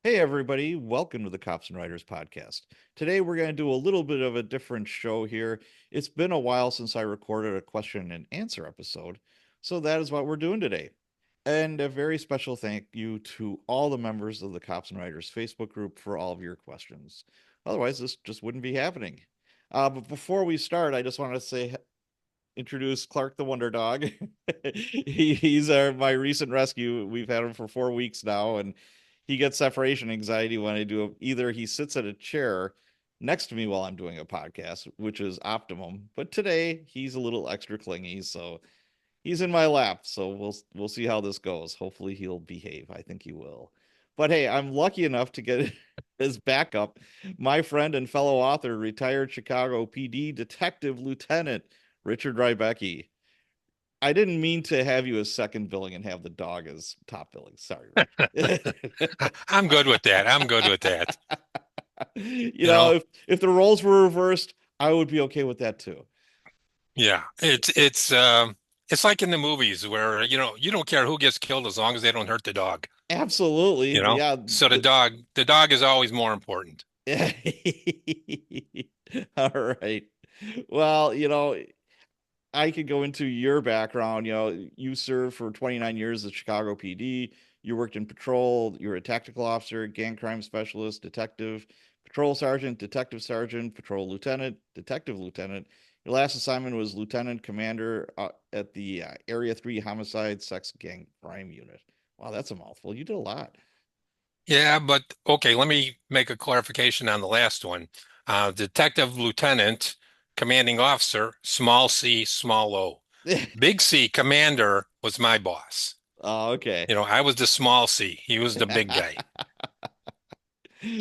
Hey, everybody, welcome to the Cops and Writers podcast. Today, we're going to do a little bit of a different show here. It's been a while since I recorded a question and answer episode, so that is what we're doing today. And a very special thank you to all the members of the Cops and Writers Facebook group for all of your questions. Otherwise, this just wouldn't be happening. But before we start, I just want to introduce Clark the Wonder Dog. He's my recent rescue. We've had him for 4 weeks now, and he gets separation anxiety when I do either he sits at a chair next to me while I'm doing a podcast, which is optimum. But today he's a little extra clingy, so he's in my lap. So we'll see how this goes. Hopefully he'll behave. I think he will. But hey, I'm lucky enough to get his backup, my friend and fellow author, retired Chicago PD Detective Lieutenant Richard Rybicki. I didn't mean to have you as second billing and have the dog as top billing. Sorry, Rich. I'm good with that. I'm good with that. You You know, know, if the roles were reversed, I would be okay with that too. yeah. It's like in the movies where, you don't care who gets killed as long as they don't hurt the dog, Absolutely. you know? Yeah. So the dog is always more important. All right. Well, I could go into your background. You served for 29 years at Chicago PD. You worked in patrol. You were a tactical officer, gang crime specialist, detective, patrol sergeant, detective sergeant, patrol lieutenant, detective lieutenant. Your last assignment was lieutenant commander at the Area 3 Homicide Sex Gang Crime Unit. Wow, that's a mouthful. You did a lot. Yeah, but okay, let me make a clarification on the last one. Detective Lieutenant, Commanding Officer, small c, small o. Big C, Commander was my boss. Oh, okay. I was the small c. He was the big guy.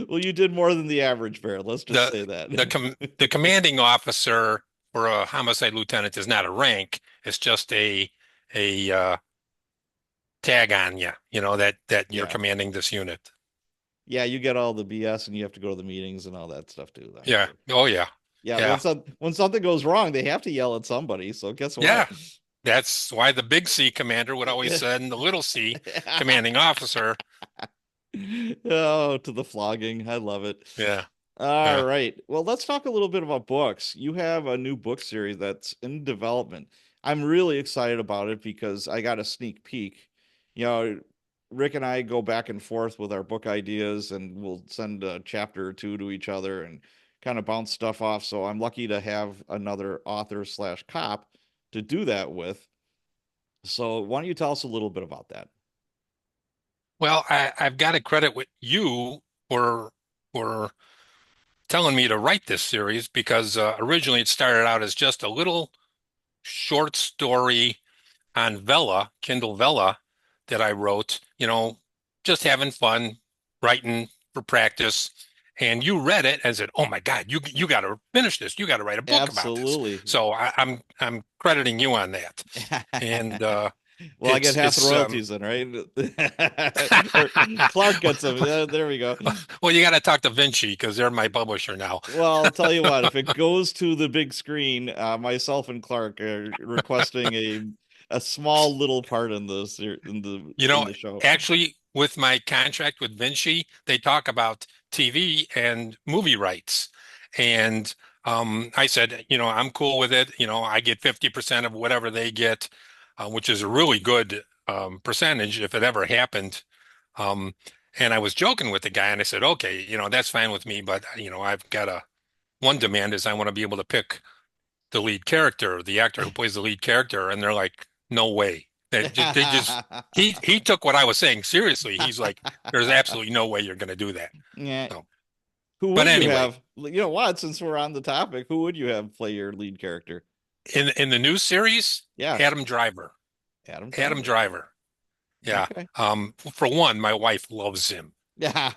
Well, you did more than the average bear. Let's just the say that. the commanding officer for a homicide lieutenant is not a rank. It's just a tag on you. That you're Yeah. commanding this unit. Yeah, you get all the BS and you have to go to the meetings and all that stuff too, I'm Yeah. sure. Oh yeah. Yeah, Yeah. when something goes wrong, they have to yell at somebody. So guess what? Yeah. That's why the big C commander would always send the little C commanding officer. Oh, to the flogging. I love it. Yeah. All Yeah. right. Well, let's talk a little bit about books. You have a new book series that's in development. I'm really excited about it because I got a sneak peek. You know, Rick and I go back and forth with our book ideas and we'll send a chapter or two to each other and kind of bounce stuff off. So I'm lucky to have another author slash cop to do that with. So why don't you tell us a little bit about that? Well, I've got to credit with you for telling me to write this series because originally it started out as just a little short story on Vella, Kindle Vella, that I wrote, just having fun writing for practice. And you read it and said, "Oh my God, you got to finish this. You got to write a book about this." Absolutely. So I'm crediting you on that. And Well, I get it's half the it's royalties then, right? Or Clark gets them. There we go. well, you got to talk to Vinci because they're my publisher now. Well, I'll tell you what, if it goes to the big screen, myself and Clark are requesting a small little part in You in know, the show. actually, with my contract with Vinci, they talk about TV and movie rights. And I said, I'm cool with it. I get 50% of whatever they get, which is a really good percentage if it ever happened. Um, and I was joking with the guy and I said, okay, that's fine with me, but I've got one demand is I want to be able to pick the lead character, the actor who plays the lead character, and they're like, no way. He took what I was saying seriously. He's like, there's absolutely no way you're going to do that. Yeah. So, Who but would you anyway, have? You know what? Since we're on the topic, who would you have play your lead character? in the new series, Yes, Adam Driver, Adam Adam Driver. Driver. Yeah. Okay. For one, my wife loves him,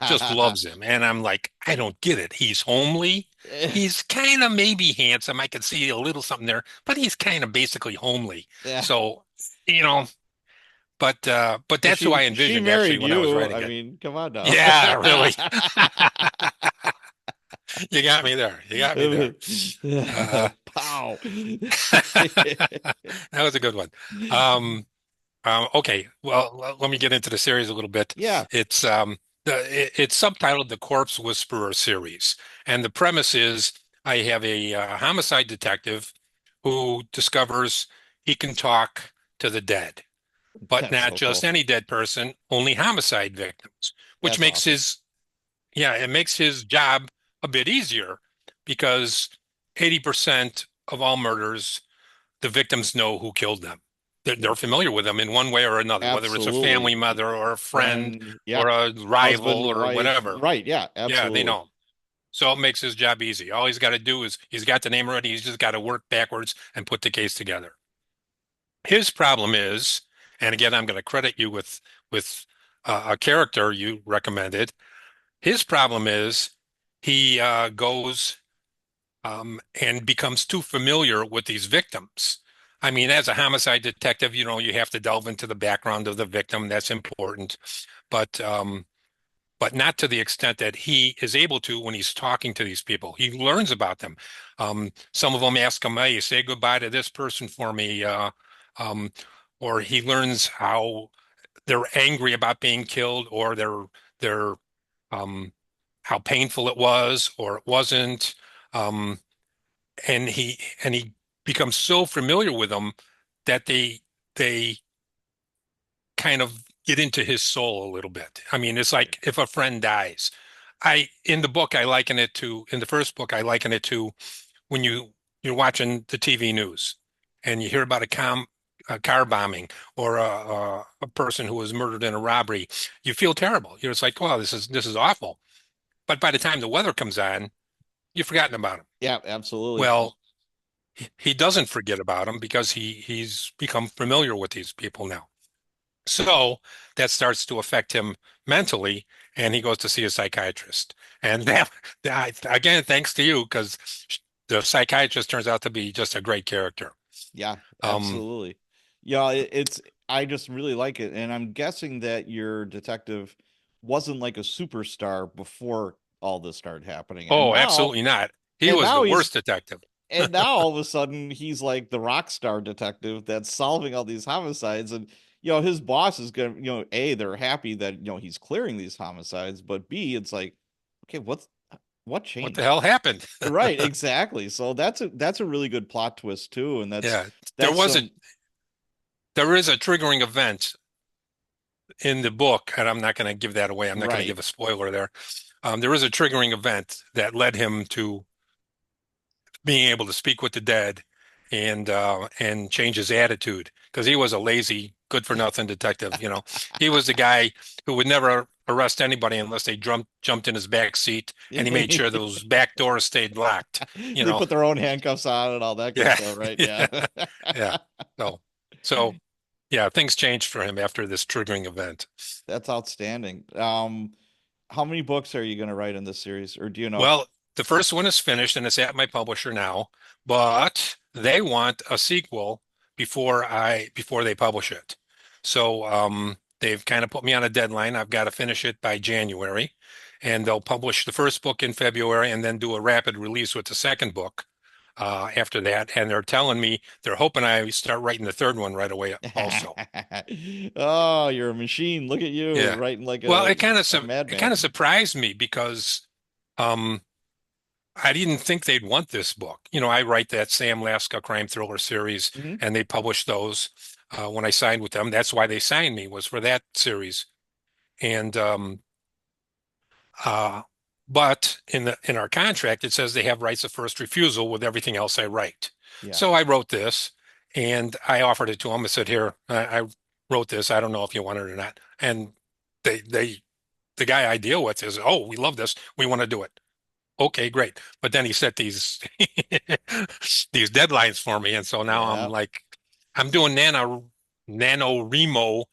just loves him, and I'm like, I don't get it. He's homely. He's kind of maybe handsome. I could see a little something there, but he's kind of basically homely. Yeah. So, you know, but Well, that's who I she envisioned actually married when I was you. writing I it. mean, come on now. Yeah, really. You got me there. You got me there. Uh, Pow. that was a good one. Okay, well, let me get into the series a little bit. Yeah. It's it's subtitled The Corpse Whisperer series, and the premise is I have a homicide detective who discovers he can talk to the dead, but That's not so just cool. any dead person, only homicide victims, which That's makes awesome. his yeah, it makes his job a bit easier because 80% of all murders, the victims know who killed them. They're familiar with them in one way or another, whether it's a family Absolutely. member or a friend Friend, yeah. or a rival Husband, or wife. whatever. Right, yeah, Yeah, they absolutely. know. So it makes his job easy. All he's got to do is he's got the name already. He's just got to work backwards and put the case together. His problem is, and again, I'm going to credit you with a character you recommended. His problem is he goes and becomes too familiar with these victims. I mean, as a homicide detective, you have to delve into the background of the victim. That's important, but but not to the extent that he is able to when he's talking to these people. He learns about them. Some of them ask him, "Hey, say goodbye to this person for me," um, or he learns how they're angry about being killed, or they're um, how painful it was or it wasn't. Um, and he becomes so familiar with them that they kind of get into his soul a little bit. I mean, it's Right. like if a friend dies. I in the book I liken it to in the first book I liken it to when you're watching the TV news and you hear about a car bombing or a person who was murdered in a robbery. You feel terrible. You're just like, wow, this is awful. But by the time the weather comes on, you've forgotten about him. Yeah, absolutely. Well, he doesn't forget about him because he's become familiar with these people now. So that starts to affect him mentally, and he goes to see a psychiatrist. And that again, thanks to you, because the psychiatrist turns out to be just a great character. Yeah, Um, absolutely. Yeah, it's I just really like it, and I'm guessing that your detective wasn't like a superstar before all this started happening, oh, absolutely not. He and was the now he's worst detective. and now all of a sudden he's like the rock star detective that's solving all these homicides, and his boss is gonna, A, they're happy that he's clearing these homicides, but B, it's like, okay, what What the changed? hell happened? Right, exactly. So that's a really good plot twist too, and Yeah, there that's was a some there is a triggering event in the book, and I'm not going to give that away. I'm not going to right. give a spoiler there. There is a triggering event that led him to being able to speak with the dead and change his attitude because he was a lazy, good for nothing detective. He was the guy who would never arrest anybody unless they jumped in his back seat and he made sure those back doors stayed locked. You They know, put their own handcuffs on and all that good yeah, stuff, right? Yeah. yeah, yeah. So, so yeah, things changed for him after this triggering event. That's outstanding. How many books are you going to write in this series, or do you know? Well, the first one is finished and it's at my publisher now, but they want a sequel before they publish it. So they've kind of put me on a deadline. I've got to finish it by January, and they'll publish the first book in February and then do a rapid release with the second book after that. And they're telling me they're hoping I start writing the third one right away also. Oh, you're a machine. Look at you Yeah. writing like Well, a it kind madman. of surprised me because um I didn't think they'd want this book. I write that Sam Laska crime thriller series, Hmm. and they publish those when I signed with them. That's why they signed me was for that series. And uh, but in our contract, it says they have rights of first refusal with everything else I write. Yeah. So I wrote this, and I offered it to them. I said, "Here, I wrote this. I don't know if you want it or not." And they the guy I deal with is, "Oh, we love this. We want to do it." Okay, great. But then he set these these deadlines for me, and so now I'm Yeah. like, I'm doing nano remo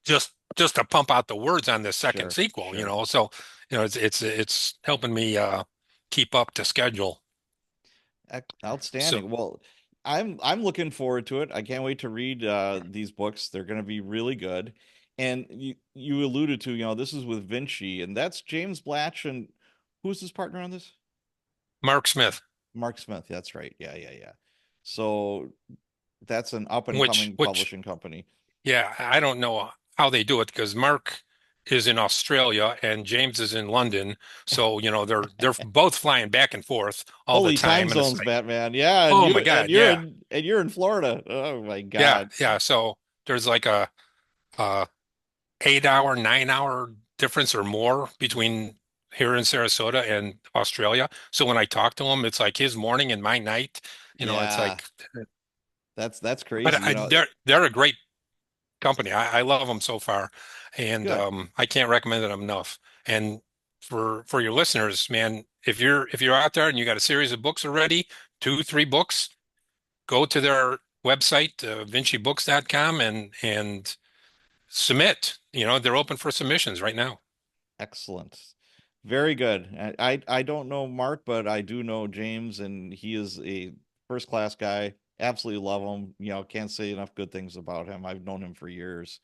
just to pump out the words on this second Sure. sequel. Sure. So it's helping me keep up to schedule. So Outstanding. Well, I'm looking forward to it. I can't wait to read these books. They're going to be really good. And you alluded to, this is with Vinci, and that's James Blatch, and who's his partner on this? Mark Smith, Mark Smith. That's right. Yeah, yeah, yeah. So that's an up and which coming which publishing company. yeah, I don't know how they do it because Mark. is in Australia and James is in London. So, they're both flying back and forth all the Holy time time. And it's zones, like, Batman. Yeah, and oh you my and God, you're yeah. in Florida. Oh my Yeah, God. yeah. So there's like a 8 hour, 9 hour difference or more between here in Sarasota and Australia. So when I talk to him, it's like his morning and my night. It's Yeah, like, that's but crazy. they're a great company. I love them so far, and Good. I can't recommend them enough. And for your listeners, man, if you're out there and you got a series of books already, 2, 3 books, go to their website, vincibooks.com, and submit. They're open for submissions right now. Excellent. Very good. I don't know Mark, but I do know James, and he is a first class guy. Absolutely love him. Can't say enough good things about him. I've known him for years,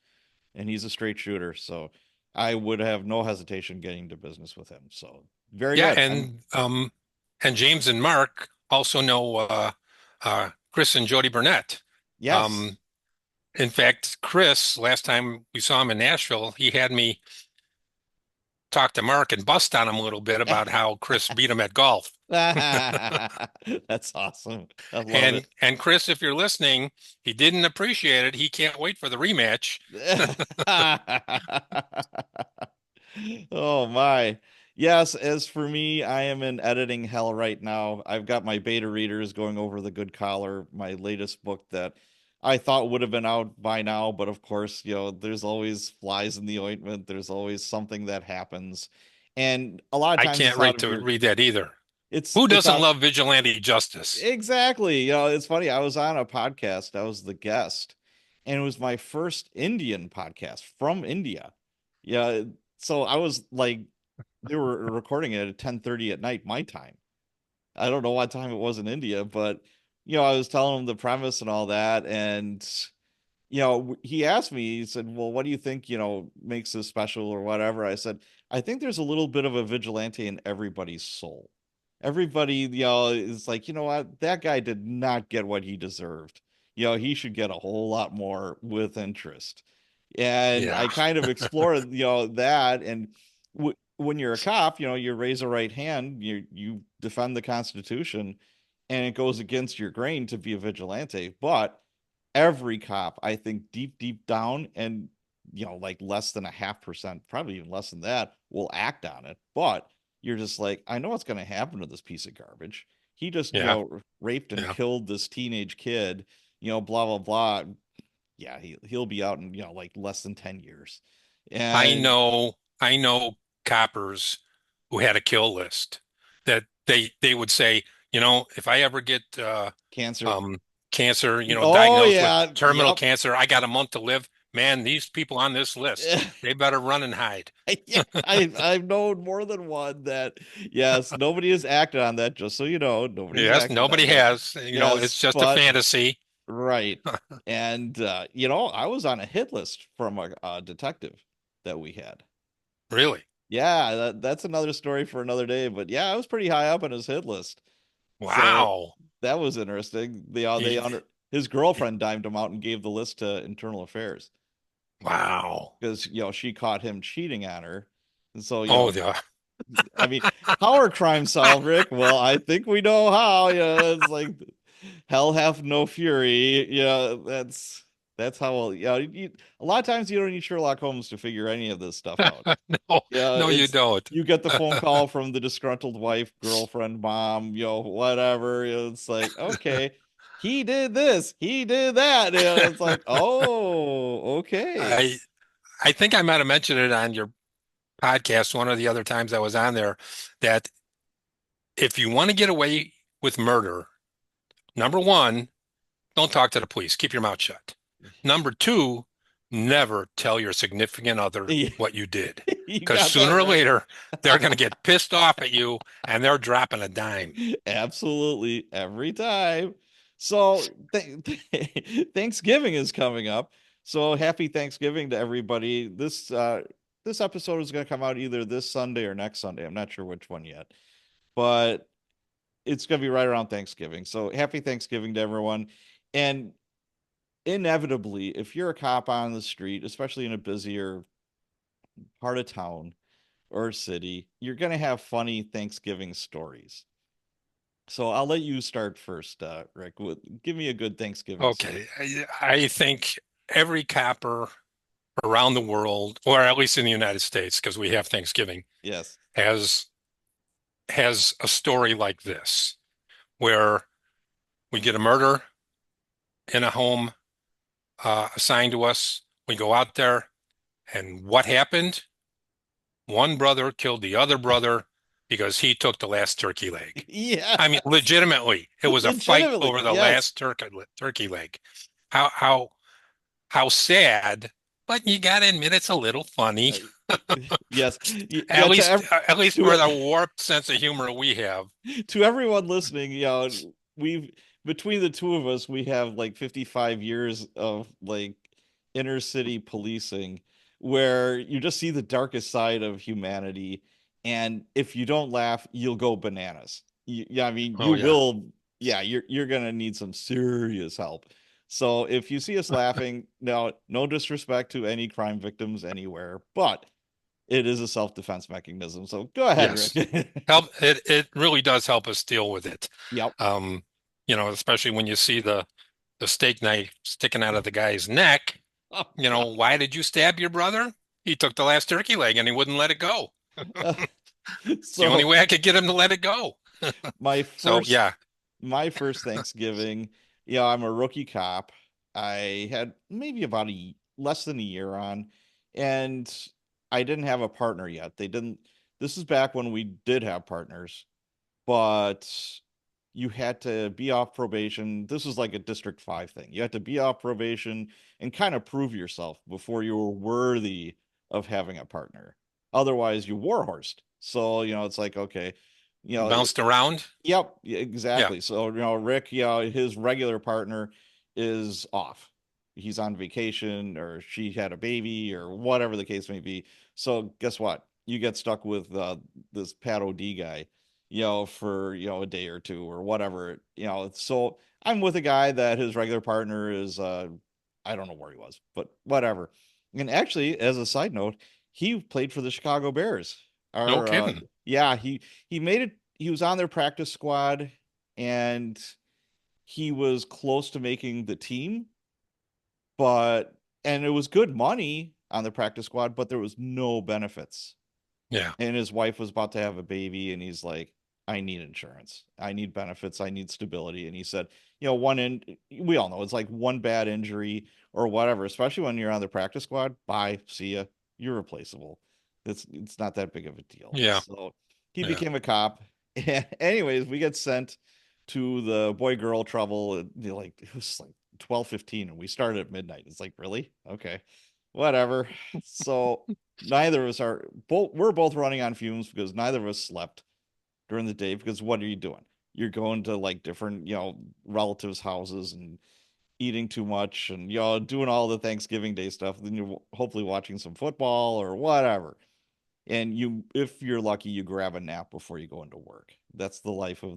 and he's a straight shooter. So I would have no hesitation getting to business with him. So very Yeah, good. and James and Mark also know Chris and Jody Burnett. Yes. Um, in fact, Chris, last time we saw him in Nashville, he had me talk to Mark and bust on him a little bit about how Chris beat him at golf. That's awesome. I love it. And Chris, if you're listening, he didn't appreciate it. He can't wait for the rematch. Oh my. Yes, as for me, I am in editing hell right now. I've got my beta readers going over The Good Collar, my latest book that I thought would have been out by now, but of course, there's always flies in the ointment. There's always something that happens. And a lot of I times can't it's out wait of to your read that either. it's Who it's doesn't out love vigilante justice? exactly. It's funny. I was on a podcast. I was the guest, and it was my first Indian podcast from India. Yeah, so I was like, they were recording it at 10:30 at night, my time. I don't know what time it was in India, but I was telling him the premise and all that, and he asked me, he said, "Well, what do you think, makes this special or whatever?" I said, "I think there's a little bit of a vigilante in everybody's soul. Everybody, is like, you know what? That guy did not get what he deserved. He should get a whole lot more with interest." And Yeah, I kind of explored, that. And when you're a cop, you raise a right hand, you defend the Constitution, and it goes against your grain to be a vigilante. But every cop, I think, deep down, and like less than a half percent, probably even less than that, will act on it. But you're just like, I know what's going to happen to this piece of garbage. He just, yeah, raped and yeah. killed this teenage kid, blah blah blah. Yeah, he'll be out in, like less than 10 years. And I know coppers who had a kill list that they would say, if I ever get cancer. um cancer, Oh diagnosed with yeah, terminal yep. cancer, I got a month to live. Man, these people on this list, they better run and hide. Yeah, I've known more than one that, yes, nobody has acted on that, just so you know, nobody's Yes, acted nobody on that. has. Yes, It's just a but fantasy. right. And I was on a hit list from a detective that we had. Really? Yeah, that's another story for another day, but yeah, I was pretty high up on his hit list. So Wow. that was interesting. They Ye- under his girlfriend dimed him out and gave the list to internal affairs Wow. because she caught him cheating on her. And so, Oh, yeah. I mean, how are crimes solved, Rick? Well, I think we know how. It's like hell hath no fury. That's how. A lot of times you don't need Sherlock Holmes to figure any of this stuff out. No, Yeah, no, you it's don't. you get the phone call from the disgruntled wife, girlfriend, mom, whatever. It's like, okay, he did this, he did that. It's like, oh, okay. I I think I might have mentioned it on your podcast one of the other times I was on there that if you want to get away with murder, number one, don't talk to the police. Keep your mouth shut. Number two, never tell your significant other what you did. You Because got that sooner or right. later, they're going to get pissed off at you and they're dropping a dime. Absolutely every time. So Thanksgiving is coming up. So happy Thanksgiving to everybody. This episode is going to come out either this Sunday or next Sunday. I'm not sure which one yet, but it's going to be right around Thanksgiving. So happy Thanksgiving to everyone. And inevitably, if you're a cop on the street, especially in a busier part of town or city, you're going to have funny Thanksgiving stories. So I'll let you start first, Rick. Give me a good Thanksgiving story. Okay. I think every copper around the world, or at least in the United States, because we have Thanksgiving, Yes. has has a story like this, where we get a murder in a home assigned to us. We go out there, and what happened? One brother killed the other brother because he took the last turkey leg. I mean, Yes. legitimately, it was a fight Legitimately. over the Yes. last turkey leg. How how how sad, but you got to admit it's a little funny. Uh, yes. Yeah, At least to for the warped sense of humor we have. to everyone listening, we've between the two of us, we have like 55 years of like inner city policing where you just see the darkest side of humanity. And if you don't laugh, you'll go bananas. Yeah, I mean, you Oh yeah. will. Yeah, you're gonna need some serious help. So if you see us laughing, no disrespect to any crime victims anywhere, but it is a self-defense mechanism. So go ahead, Yes. Rick. It really does help us deal with it. Yep. Um, especially when you see the steak knife sticking out of the guy's neck. Oh God. Why did you stab your brother? He took the last turkey leg and he wouldn't let it go. Uh, It's the only so way I could get him to let it go. my So first yeah. my first Thanksgiving, I'm a rookie cop. I had maybe about less than a year on, and I didn't have a partner yet. They didn't. This is back when we did have partners, but you had to be off probation. This was like a District 5 thing. You had to be off probation and kind of prove yourself before you were worthy of having a partner. Otherwise, you warhorsed. So, it's like, okay, you know, Bounced around. yep, Yeah. exactly. So, Rick, his regular partner is off. He's on vacation or she had a baby or whatever the case may be. So, guess what? You get stuck with this Pat OD guy, for, a day or two or whatever. So I'm with a guy that his regular partner is, I don't know where he was, but whatever. And actually, as a side note, he played for the Chicago Bears. No Our, kidding. yeah, he made it. He was on their practice squad, and he was close to making the team, but and it was good money on the practice squad, but there was no benefits. Yeah. And his wife was about to have a baby, and he's like, I need insurance, I need benefits, I need stability. And he said, we all know it's like one bad injury or whatever, especially when you're on the practice squad. Bye, see ya, you're replaceable. It's not that big of a deal. Yeah. So he Yeah. became a cop. Anyways, we get sent to the boy girl trouble. Like it was like 12:15, and we started at midnight. It's like, really? Okay, whatever. So neither of us are both we're both running on fumes because neither of us slept during the day. Because what are you doing? You're going to like different, relatives' houses and eating too much and doing all the Thanksgiving Day stuff. Then you're hopefully watching some football or whatever. And if you're lucky, you grab a nap before you go into work. That's the life of,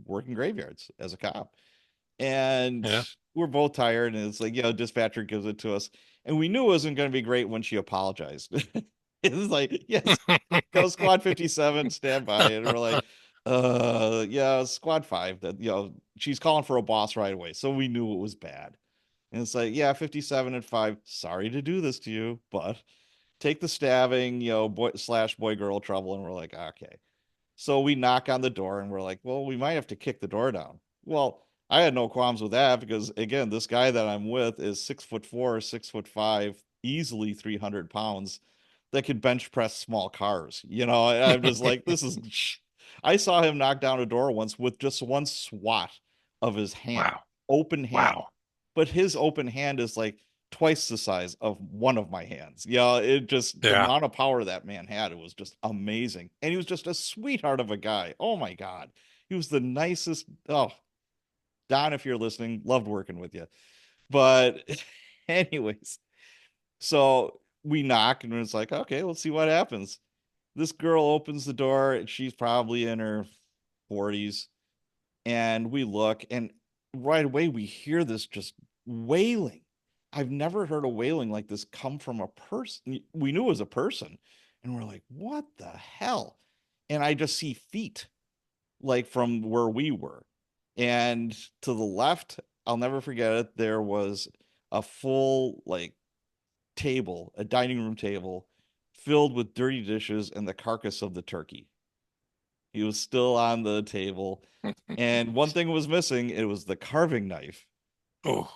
working graveyards as a cop. And Yeah. we're both tired, and it's like, dispatcher gives it to us. And we knew it wasn't going to be great when she apologized. It's like, yes, go squad 57, stand by. And we're like, yeah, squad 5, that, she's calling for a boss right away. So we knew it was bad. And it's like, yeah, 57 and 5, sorry to do this to you, but take the stabbing, boy girl trouble. And we're like, okay. So we knock on the door and we're like, well, we might have to kick the door down. Well, I had no qualms with that because again, this guy that I'm with is 6'4", 6'5", easily 300 pounds that could bench press small cars. I'm just like, this is. I saw him knock down a door once with just one swat of his hand, Wow. open hand, Wow. but his open hand is like twice the size of one of my hands. Yeah, it just the Yeah. amount of power that man had, it was just amazing. And he was just a sweetheart of a guy. Oh my God. He was the nicest. Oh, Don, if you're listening, loved working with you. But anyways, so we knock and it's like, okay, let's see what happens. This girl opens the door and she's probably in her 40s. And we look and right away we hear this just wailing I've never heard a wailing like this come from a person. We knew it was a person, and we're like, what the hell? And I just see feet like from where we were. And to the left, I'll never forget it, there was a full like table, a dining room table filled with dirty dishes and the carcass of the turkey. He was still on the table. And one thing was missing, it was the carving knife. Oh,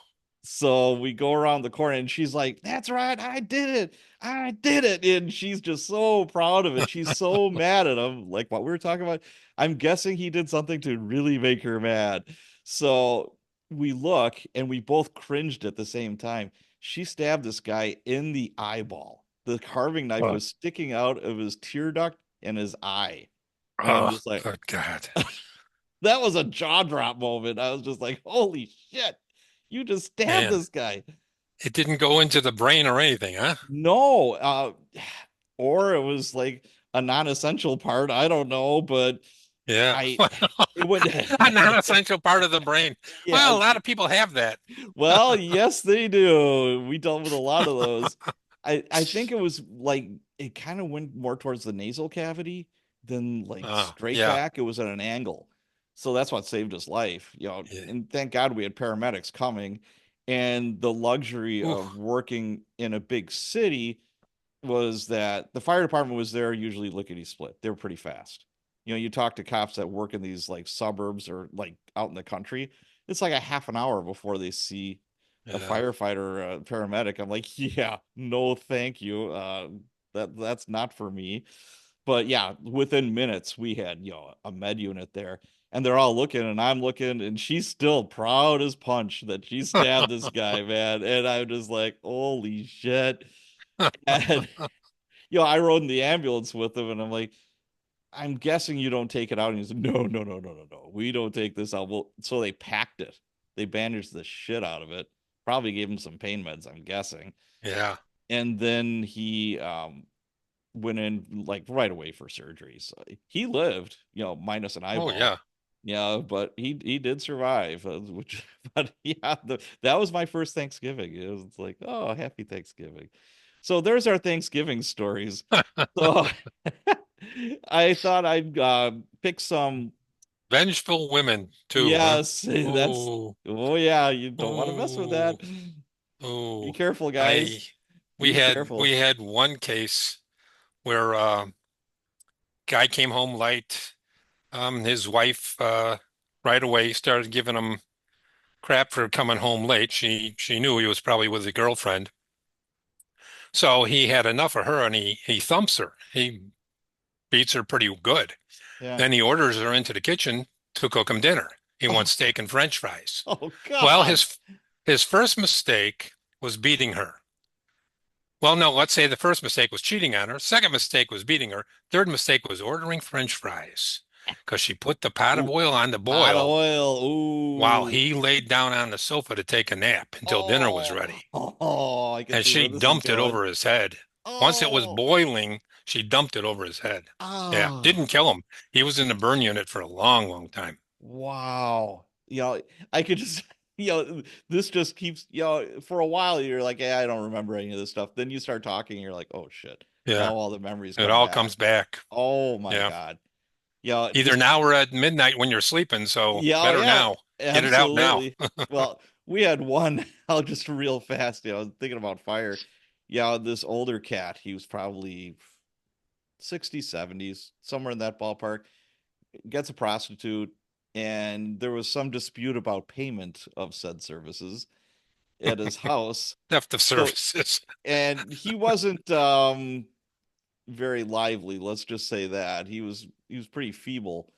So we go around the corner and she's like, "That's right, I did it. I did it." And she's just so proud of it. She's so mad at him, like what we were talking about. I'm guessing he did something to really make her mad. So we look and we both cringed at the same time. She stabbed this guy in the eyeball. The carving knife oh, was sticking out of his tear duct and his eye. And I'm oh, just like, good God, that was a jaw drop moment. I was just like, holy shit, you just stabbed man. this guy. It didn't go into the brain or anything, huh? No, or it was like a non-essential part. I don't know, but Yeah. I it went A non-essential part of the brain. Well, a yes. lot of people have that. Well, yes, they do. We dealt with a lot of those. I think it was like it kind of went more towards the nasal cavity than like Oh, straight yeah. back. It was at an angle. So that's what saved his life, Yeah. and thank God we had paramedics coming and the luxury Ooh, of working in a big city was that the fire department was there usually lickety split. They were pretty fast. You talk to cops that work in these like suburbs or like out in the country, it's like a half an hour before they see a yeah. firefighter or a paramedic. I'm like, yeah, no, thank you. That's not for me. But yeah, within minutes we had a med unit there, and they're all looking, and I'm looking, and she's still proud as punch that she stabbed this guy, man. And I'm just like, holy shit. And I rode in the ambulance with him, and I'm like, I'm guessing you don't take it out. And he's like, no, no, no, no, no, no. We don't take this out. Well, so they packed it. They bandaged the shit out of it. Probably gave him some pain meds, I'm guessing. Yeah. And then he went in like right away for surgery. So he lived, minus an Oh, eyeball. yeah. Yeah, but he did survive, which but yeah, that was my first Thanksgiving. It was like, oh, happy Thanksgiving. So there's our Thanksgiving stories. So I thought I'd pick some. Vengeful women too, huh? Yes, that's. Oh, Oh yeah, you don't want to mess with that. oh, Be oh. careful, I guys. we Be had careful. we had one case where guy came home late. His wife right away started giving him crap for coming home late. She knew he was probably with a girlfriend. So he had enough of her and he thumps her. He beats her pretty good. Yeah. Then he orders her into the kitchen to cook him dinner. He Oh, wants steak and French fries. oh Well, God. his first mistake was beating her. Well, no, let's say the first mistake was cheating on her. Second mistake was beating her. Third mistake was ordering French fries because she put the pot of Ooh, oil on to hot boil oil. while Ooh. he laid down on the sofa to take a nap until dinner was Oh, ready. oh, I can And see she where this is dumped it going. over his head. Once it was Oh, boiling, she dumped it over his head. Yeah, ah, didn't kill him. He was in the burn unit for a long, long time. wow. I could just, this just keeps, for a while you're like, yeah, I don't remember any of this stuff. Then you start talking, and you're like, oh shit. Now Yeah, all the memories it come all back. comes back. Oh my Yeah. God. Either Just, now or at midnight when you're sleeping, so yeah, better yeah, now. Get it out now. absolutely. Well, we had one, I'll just real fast, I was thinking about fire. Yeah, this older cat, he was probably 60s, 70s, somewhere in that ballpark, gets a prostitute, and there was some dispute about payment of said services at his house. Theft of So, services. and he wasn't very lively, let's just say that. He was pretty feeble,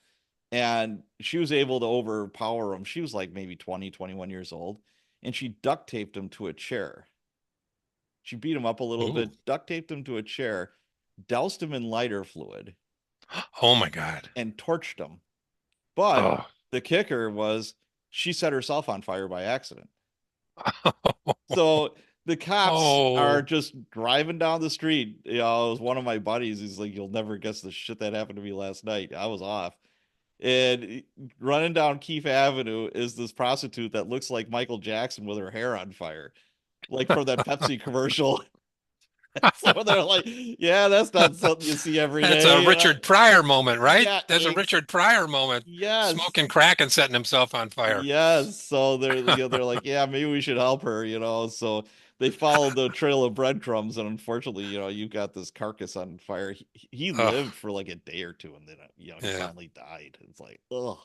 and she was able to overpower him. She was like maybe 20, 21 years old, and she duct taped him to a chair. She beat him up a little Ooh. bit, duct taped him to a chair, doused him in lighter fluid, Oh my God. and torched him. But Oh. the kicker was she set herself on fire by accident. So the cops are Oh. just driving down the street. It was one of my buddies. He's like, "You'll never guess the shit that happened to me last night." I was off. And running down Keefe Avenue is this prostitute that looks like Michael Jackson with her hair on fire. like from that Pepsi commercial. So they're like, yeah, that's not something you see every That's a day. Richard Pryor moment, right? Yeah, That's a Richard Pryor moment, yes. smoking crack and setting himself on fire. Yes. So they're like, yeah, maybe we should help her. So they followed the trail of breadcrumbs, and unfortunately, you got this carcass on fire. He lived Oh, for like a day or two, and then he yeah, finally died. It's like, ugh.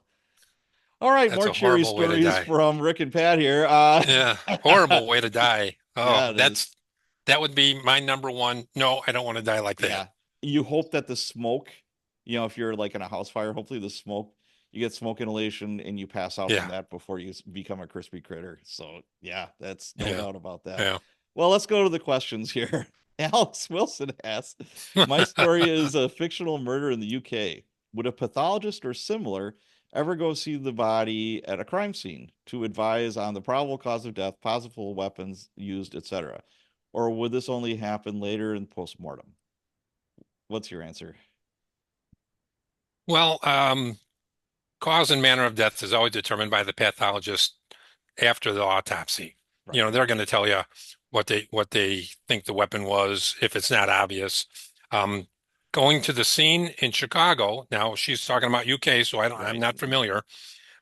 All right, that's more a cheery horrible way to stories die. from Rick and Pat here. Yeah, horrible way to die. Yeah, Oh, it is. that would be my number one. No, I don't want to die like that. Yeah. You hope that the smoke, if you're like in a house fire, hopefully you get smoke inhalation and you pass out from Yeah, that before you become a crispy critter. So, yeah, that's no yeah, doubt about that. yeah. Well, let's go to the questions here. Alex Wilson asks, my story is a fictional murder in the UK. Would a pathologist or similar ever go see the body at a crime scene to advise on the probable cause of death, possible weapons used, etc.? Or would this only happen later in postmortem? What's your answer? Well, cause and manner of death is always determined by the pathologist after the autopsy. Right. They're going to tell you what they think the weapon was if it's not obvious. Um, Going to the scene in Chicago. Now she's talking about UK, so I'm Right. not familiar.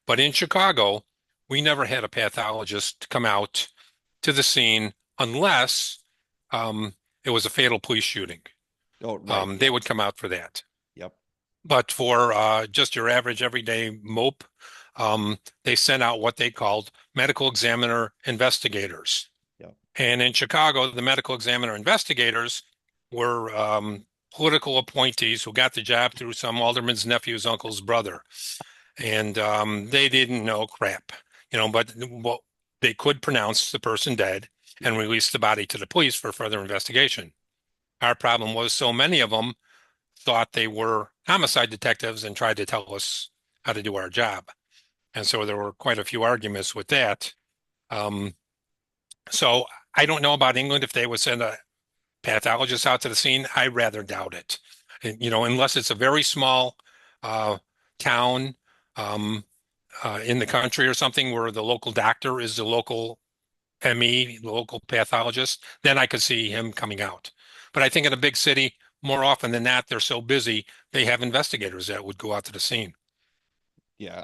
But in Chicago, we never had a pathologist come out to the scene unless it was a fatal police shooting. Oh, right. They Yep. would come out for that. Yep. But for just your average everyday mope, they sent out what they called medical examiner investigators. Yep. And in Chicago, the medical examiner investigators were political appointees who got the job through some alderman's nephew's uncle's brother. And they didn't know crap, but what they could pronounce the person dead Yep. and release the body to the police for further investigation. Our problem was so many of them thought they were homicide detectives and tried to tell us how to do our job. And so there were quite a few arguments with that. Um, so I don't know about England if they would send a pathologist out to the scene. I rather doubt it. And, unless it's a very small uh, town um, in the country or something where the local doctor is the local ME, the local pathologist, then I could see him coming out. But I think in a big city, more often than not, they're so busy, they have investigators that would go out to the scene. Yeah.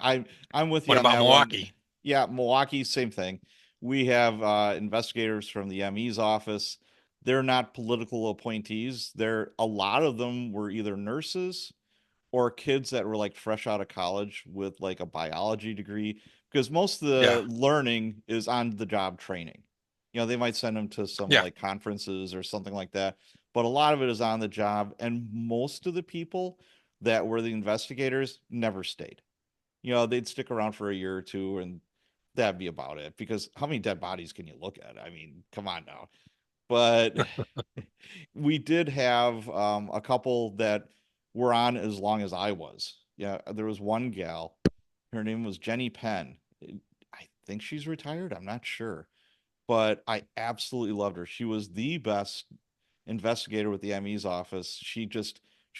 I'm with you What on about that one. Milwaukee? Yeah, Milwaukee, same thing. We have investigators from the ME's office. They're not political appointees. A lot of them were either nurses or kids that were like fresh out of college with like a biology degree, because most of Yeah, the learning is on the job training. They might send them to some yeah. like conferences or something like that, but a lot of it is on the job. And most of the people that were the investigators never stayed. They'd stick around for a year or two, and that'd be about it, because how many dead bodies can you look at? I mean, come on now. But we did have a couple that were on as long as I was. Yeah, there was one gal. Her name was Jenny Penn. I think she's retired. I'm not sure, but I absolutely loved her. She was the best investigator with the ME's office. She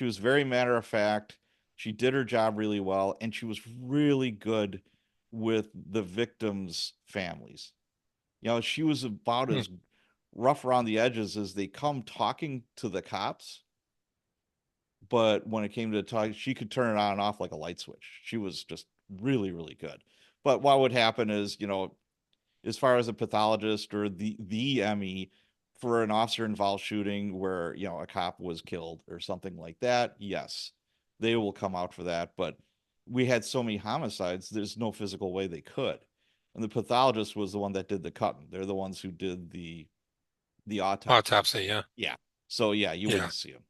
was very matter of fact. She did her job really well, and she was really good with the victims' families. She was about Hmm. as rough around the edges as they come talking to the cops. But when it came to talk, she could turn it on and off like a light switch. She was just really, really good. But what would happen is, as far as a pathologist or the ME for an officer involved shooting where, a cop was killed or something like that, yes, they will come out for that. But we had so many homicides, there's no physical way they could. And the pathologist was the one that did the cutting. They're the ones who did the autopsy. Autopsy, yeah, Yeah. So yeah, you yeah. wouldn't see them.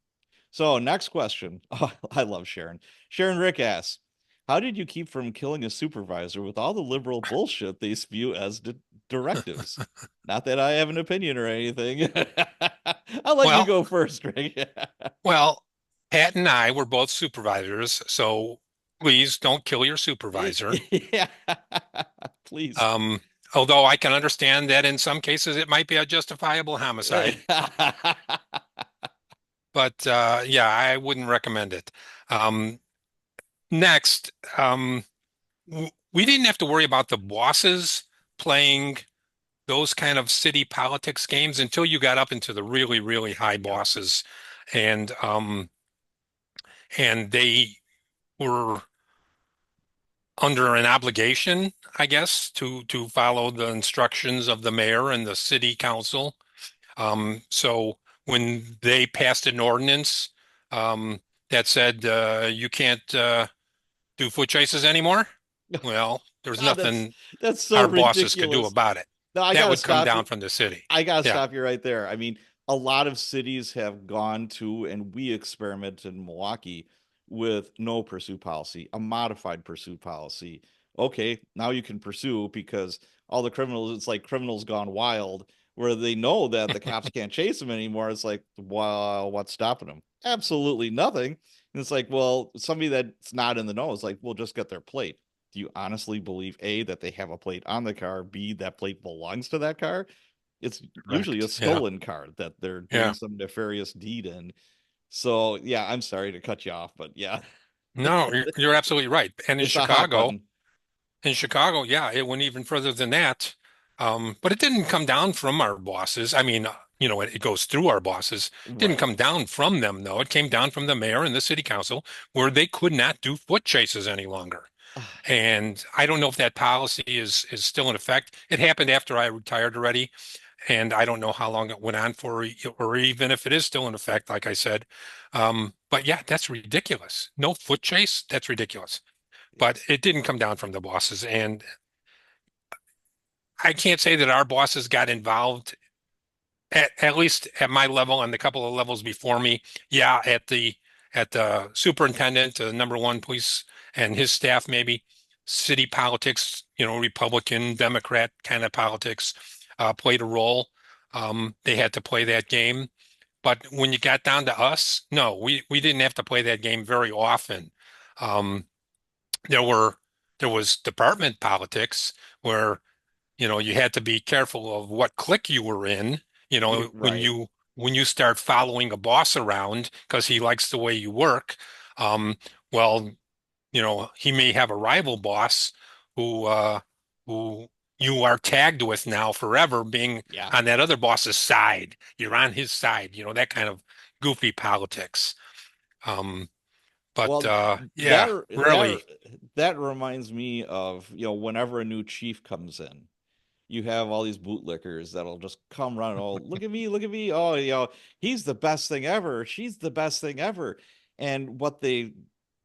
So next question. Oh, I love Sharon. Sharon Rick asks, how did you keep from killing a supervisor with all the liberal bullshit they spew as directives? Not that I have an opinion or anything. I'll let you Well, go first, Rick. well, Pat and I were both supervisors, so please don't kill your supervisor. Yeah. Please. Um, Although I can understand that in some cases it might be a justifiable homicide, but yeah, I wouldn't recommend it. Um, Next, we didn't have to worry about the bosses playing those kind of city politics games until you got up into the really, really high Yep. bosses, and they were under an obligation, I guess, to follow the instructions of the mayor and the city council. So when they passed an ordinance um, that said you can't do foot chases anymore, well, there's God, that's nothing that's so our bosses could do ridiculous. about it. No, I That gotta would come stop you. down from the city. I gotta Yeah, stop you right there. I mean, a lot of cities have gone to, and we experimented in Milwaukee with no pursuit policy, a modified pursuit policy. Okay, now you can pursue because all the criminals, it's like criminals gone wild, where they know that the cops can't chase them anymore. It's like, well, what's stopping them? Absolutely nothing. And it's like, well, somebody that's not in the know is like, we'll just get their plate. Do you honestly believe A, that they have a plate on the car, B, that plate belongs to that car? It's usually a correct. Yeah, stolen car that they're doing yeah. some nefarious deed in. So yeah, I'm sorry to cut you off, but yeah, No, you're absolutely right. And it's a hot button. in Chicago, yeah, it went even further than that. But it didn't come down from our bosses. I mean, it goes through our bosses. It didn't Right. come down from them, though. It came down from the mayor and the city council, where they could not do foot chases any longer. And I don't know if that policy is still in effect. It happened after I retired already, and I don't know how long it went on for, or even if it is still in effect, like I said. But yeah, that's ridiculous. No foot chase, that's ridiculous. But Yes. it didn't come down from the bosses, and I can't say that our bosses got involved at least at my level and the couple of levels before me. Yeah, at the superintendent, the number one police and his staff, maybe city politics, Republican, Democrat kind of politics played a role. They had to play that game. But when you got down to us, no, we didn't have to play that game very often. Um, there were there was department politics where you had to be careful of what clique you were in, when Right. you start following a boss around because he likes the way you work. Um, well, he may have a rival boss who who you are tagged with now forever being Yeah. on that other boss's side. You're on his side, that kind of goofy politics. Um, but Well, yeah, that really, that reminds me of, whenever a new chief comes in, you have all these bootlickers that'll just come running. Oh, look at me, look at me. Oh, he's the best thing ever. She's the best thing ever. And what they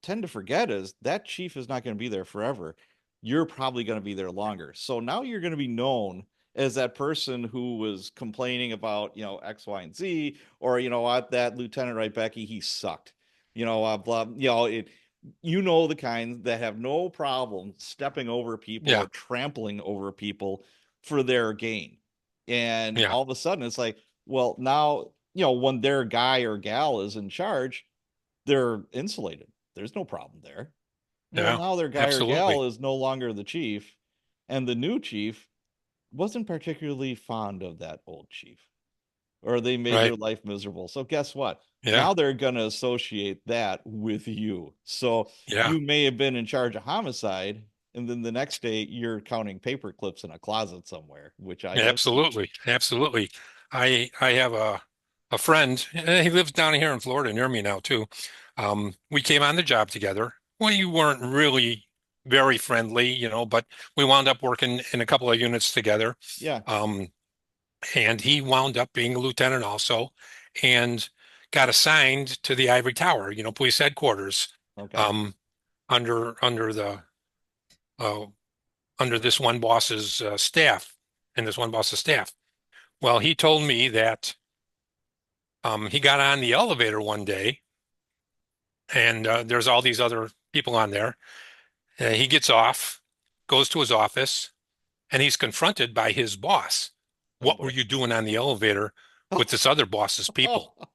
tend to forget is that chief is not going to be there forever. You're probably going to be there longer. So now you're going to be known as that person who was complaining about, X, Y, and Z, or, what, that Lieutenant Rybicki, he sucked. Blah, the kind that have no problem stepping over people yeah, or trampling over people for their gain. And yeah, all of a sudden it's like, well, now, when their guy or gal is in charge, they're insulated. There's no problem there. Well, yeah, now their guy or gal absolutely. is no longer the chief, and the new chief wasn't particularly fond of that old chief, or they made Right. their life miserable. So guess what? Yeah, Now they're going to associate that with you. So yeah. you may have been in charge of homicide, and then the next day you're counting paper clips in a closet somewhere, which I have seen. Absolutely, absolutely. I have a friend. He lives down here in Florida near me now too. We came on the job together. We weren't really very friendly, but we wound up working in a couple of units together. Yeah. Um, and he wound up being a lieutenant also, and got assigned to the Ivory Tower, police headquarters, Okay. um, under the uh, under this one boss's staff, and this one boss's staff. Well, he told me that he got on the elevator one day, and there's all these other people on there. He gets off, goes to his office, and he's confronted by his boss. Oh What were boy. you doing on the elevator with this other boss's Oh. people?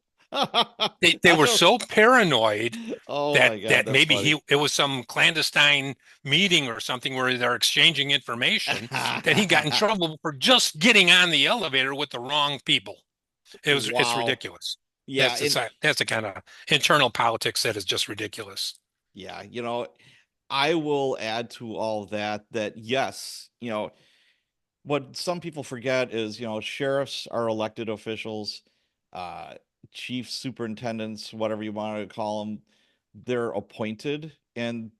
They I were don't. so paranoid Oh that my God, that that's maybe funny. it was some clandestine meeting or something where they're exchanging information that he got in trouble for just getting on the elevator with the wrong people. It's Wow. ridiculous. Yeah, and That's the kind of internal politics that is just ridiculous. yeah, I will add to all that yes, what some people forget is, sheriffs are elected officials, uh, chief superintendents, whatever you want to call them, they're appointed, and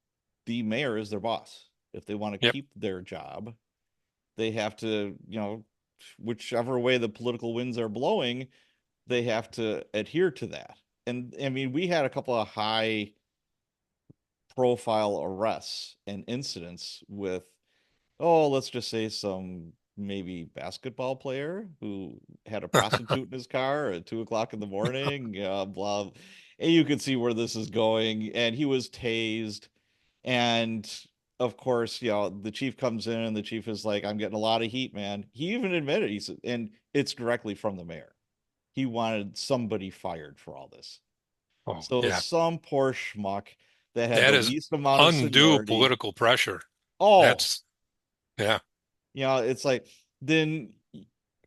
the mayor is their boss. If they want to Yep. keep their job, they have to, whichever way the political winds are blowing, they have to adhere to that. And I mean, we had a couple of high profile arrests and incidents with, oh, let's just say some maybe basketball player who had a prostitute in his car at 2 o'clock in the morning, blah. And you can see where this is going. And he was tased. And of course, the chief comes in and the chief is like, I'm getting a lot of heat, man. He even admitted, he said, and it's directly from the mayor. He wanted somebody fired for all this. Oh, So yeah. some poor schmuck that had That the is least amount of undue seniority. political pressure. Oh, That's, yeah. it's like, then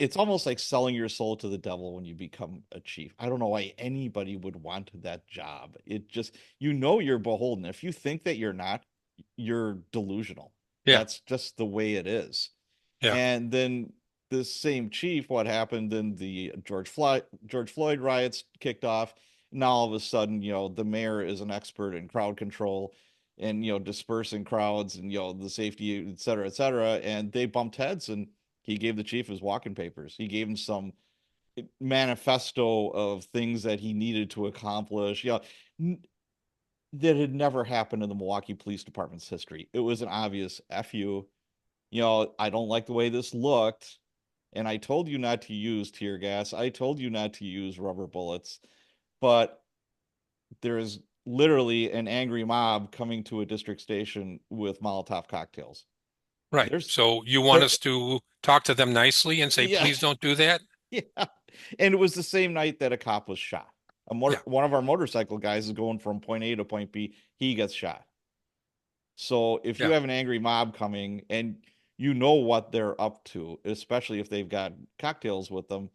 it's almost like selling your soul to the devil when you become a chief. I don't know why anybody would want that job. It just, you're beholden. If you think that you're not, you're delusional. Yeah. That's just the way it is. Yeah. And then this same chief, what happened in the George Floyd riots kicked off. Now all of a sudden, the mayor is an expert in crowd control and dispersing crowds and the safety, et cetera, et cetera. And they bumped heads, and he gave the chief his walking papers. He gave him some manifesto of things that he needed to accomplish. That had never happened in the Milwaukee Police Department's history. It was an obvious F you. I don't like the way this looked. And I told you not to use tear gas. I told you not to use rubber bullets. But there's literally an angry mob coming to a district station with Molotov cocktails. Right. There's So you want there, us to talk to them nicely and say, yeah, please don't do that? yeah. And it was the same night that a cop was shot. Yeah. One of our motorcycle guys is going from point A to point B. He gets shot. So if you Yeah. have an angry mob coming and you know what they're up to, especially if they've got cocktails with them,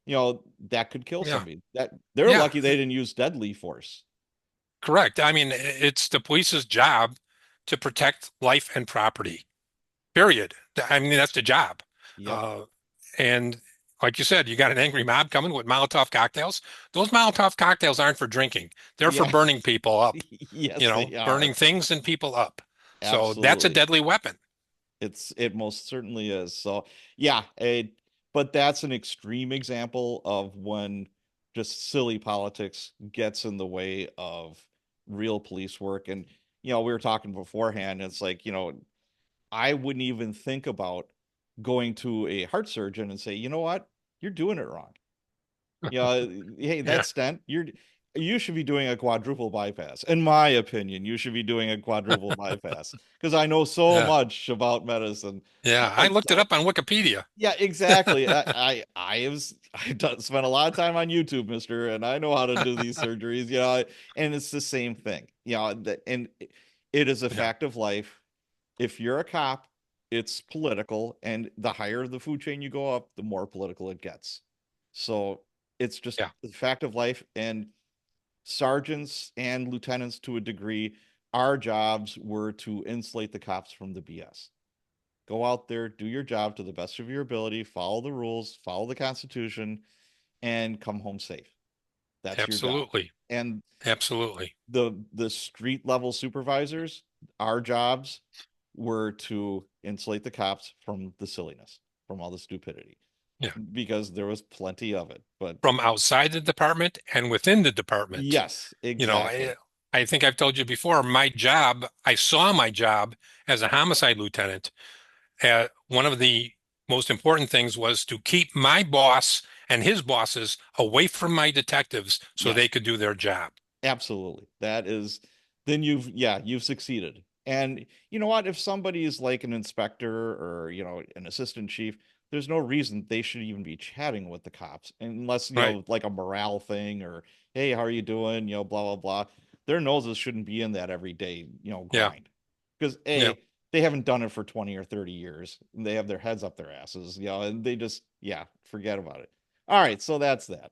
that could kill Yeah. somebody. That they're Yeah. lucky they didn't use deadly force. Correct. I mean, it's the police's job to protect life and property, period. I mean, that's the job. Yep. Uh, and like you said, you got an angry mob coming with Molotov cocktails. Those Molotov cocktails aren't for drinking. They're for Yeah. burning people up, Yes, they burning are. things and people up. So that's a Absolutely. deadly weapon. It most certainly is. So yeah, but that's an extreme example of when just silly politics gets in the way of real police work. And we were talking beforehand, it's like, I wouldn't even think about going to a heart surgeon and say, you know what, you're doing it wrong. Hey, Yeah. that stent, you should be doing a quadruple bypass. In my opinion, you should be doing a quadruple bypass because I know so Yeah. much about medicine. Yeah. I looked it I, up on Wikipedia. yeah, exactly. I've spent a lot of time on YouTube, mister, and I know how to do these surgeries, and it's the same thing. And it is a Yeah. fact of life. If you're a cop, it's political, and the higher the food chain you go up, the more political it gets. So it's just Yeah. the fact of life. And sergeants and lieutenants, to a degree, our jobs were to insulate the cops from the BS. Go out there, do your job to the best of your ability, follow the rules, follow the Constitution, and come home safe. That's your job. Absolutely. And Absolutely. the street level supervisors, our jobs were to insulate the cops from the silliness, from all the stupidity, Yeah. because there was plenty of it. But From outside the department and within the department. yes, You know, exactly. I, I think I've told you before, my job, I saw my job as a homicide lieutenant. One of the most important things was to keep my boss and his bosses away from my detectives so they Yes. could do their job. Absolutely. That is, then you've succeeded. And you know what? If somebody is like an inspector or, an assistant chief, there's no reason they should even be chatting with the cops unless, Right. like a morale thing or, hey, how are you doing? Blah, blah, blah. Their noses shouldn't be in that every day, Yeah. grind. Because Yeah. they haven't done it for 20 or 30 years. And they have their heads up their asses, and they just, forget about it. All right, so that's that.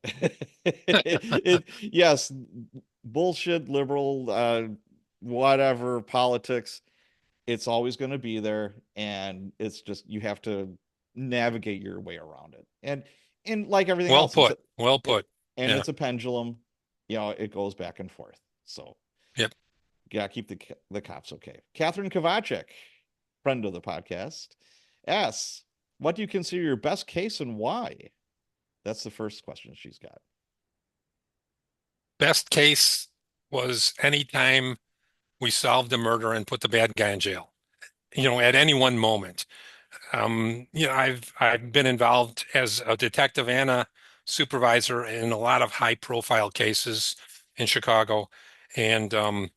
Yes, bullshit liberal whatever politics, it's always going to be there, and it's just you have to navigate your way around it. And like everything Well else, put. Well it put. and Yeah. it's a pendulum. It goes back and forth. So Yep. you gotta keep the cops okay. Catherine Kovacic, friend of the podcast, asks, "What do you consider your best case and why?" That's the first question she's got. Best case was anytime we solved a murder and put the bad guy in jail. At any one moment. I've been involved as a detective and a supervisor in a lot of high profile cases in Chicago. And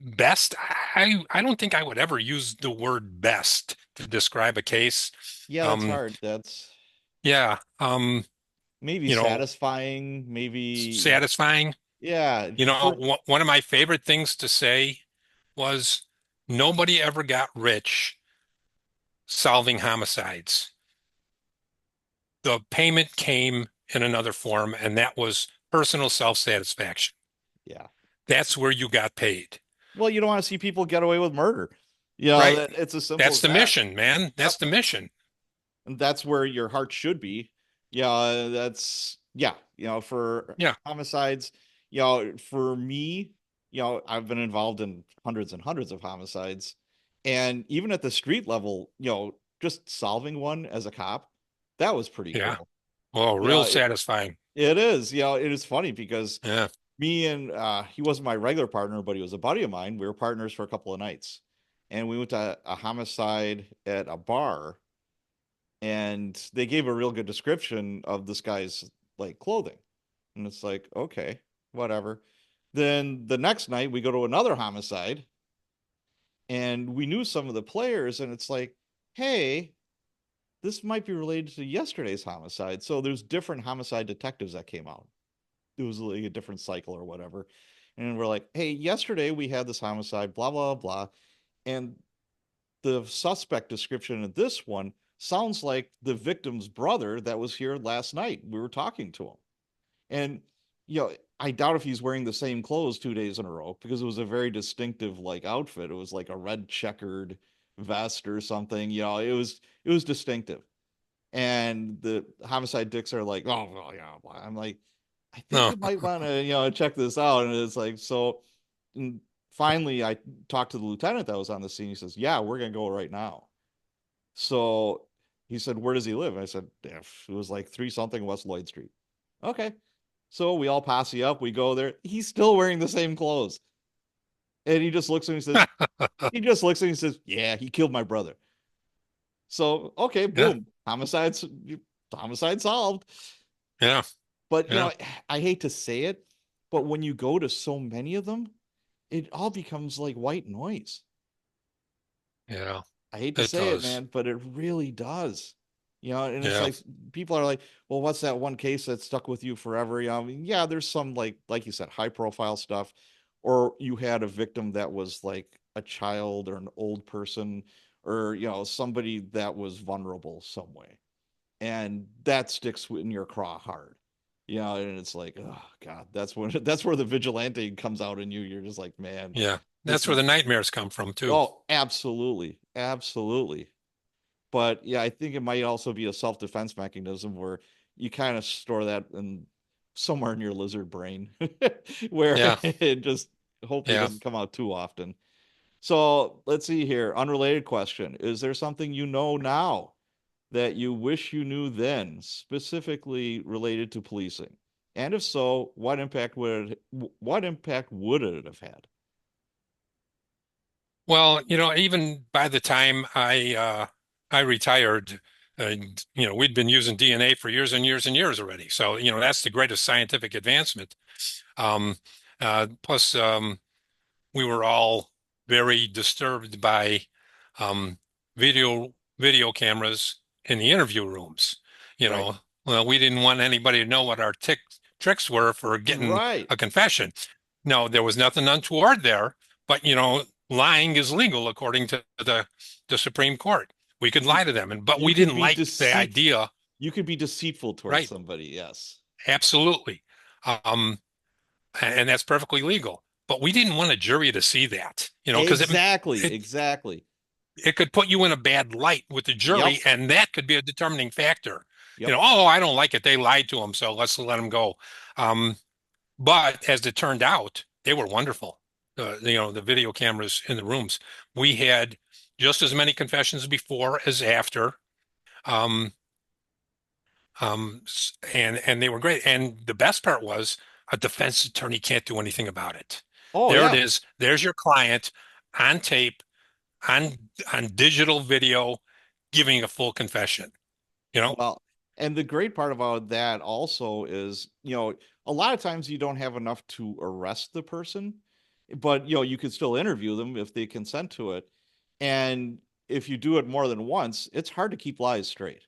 best, I don't think I would ever use the word best to describe a case. Yeah, that's Um, hard. That's yeah, maybe you know, satisfying. Maybe satisfying. yeah. For One of my favorite things to say was nobody ever got rich solving homicides. The payment came in another form, and that was personal self-satisfaction. yeah. That's where you got paid. Well, you don't want to see people get away with murder. Right. That it's as simple That's as the that. mission, man. That's Yep. the mission. And that's where your heart should be. That's yeah, for Yeah. homicides, for me, I've been involved in hundreds and hundreds of homicides. And even at the street level, just solving one as a cop, that was pretty Yeah. cool. Well, Yeah, real satisfying. it is. It is funny because Yeah. me and he wasn't my regular partner, but he was a buddy of mine. We were partners for a couple of nights. And we went to a homicide at a bar, and they gave a real good description of this guy's like clothing. And it's like, okay, whatever. Then the next night we go to another homicide, and we knew some of the players, and it's like, hey, this might be related to yesterday's homicide. So there's different homicide detectives that came out. It was like a different cycle or whatever. And we're like, hey, yesterday we had this homicide, blah, blah, blah. And the suspect description of this one sounds like the victim's brother that was here last night. We were talking to him. And, I doubt if he's wearing the same clothes 2 days in a row, because it was a very distinctive like outfit. It was like a red checkered vest or something. It was distinctive. And the homicide dicks are like, oh, well, yeah. I'm like, I think No. you might want to, check this out. And it's like, so and finally I talked to the lieutenant that was on the scene. He says, yeah, we're going to go right now. So he said, where does he live? And I said, it was like 3 something West Lloyd Street. Okay. So we all posse up. We go there. He's still wearing the same clothes. And he just looks at me and says, yeah, he killed my brother. So, okay, Yeah. boom. Homicide solved. Yeah. But Yeah. I hate to say it, but when you go to so many of them, it all becomes like white noise. Yeah. I hate to It say it, does. man, but it really does. And it's Yeah. like people are like, well, what's that one case that stuck with you forever? I mean, yeah, there's some like you said, high profile stuff, or you had a victim that was like a child or an old person, or somebody that was vulnerable some way, and that sticks in your craw hard. And it's like, oh God, that's where the vigilante comes out in you. You're just like, man, Yeah. this That's where is the nightmares come from too. oh, absolutely, absolutely. But yeah, I think it might also be a self-defense mechanism where you kind of store that in somewhere in your lizard brain where Yeah. it just hopefully Yeah. doesn't come out too often. So let's see here. Unrelated question. Is there something you know now that you wish you knew then, specifically related to policing? And if so, what impact would it have had? Well, even by the time I retired, we'd been using DNA for years and years and years already. So, that's the greatest scientific advancement. Um, plus, we were all very disturbed by um, video cameras in the interview rooms. You Right. know, well, we didn't want anybody to know what our tricks were for getting Right. a confession. No, there was nothing untoward there, but lying is legal according to the Supreme Court. We could You lie to them, but you we could didn't be like the deceit idea. you could be deceitful towards Right? somebody, yes. Absolutely. Um, and that's perfectly legal. But we didn't want a jury to see that, because Exactly, it exactly. it could put you in a bad light with the Yep. jury, and that could be a determining factor. Yep. Oh, I don't like it. They lied to him, so let's let him go. Um, but as it turned out, they were wonderful. The video cameras in the rooms. We had just as many confessions before as after. Um, and they were great. And the best part was a defense attorney can't do anything about it. Oh There it yeah. is. There's your client on tape, on on digital video, giving a full confession. You know? Well, and the great part about that also is, a lot of times you don't have enough to arrest the person, but you can still interview them if they consent to it. And if you do it more than once, it's hard to keep lies straight.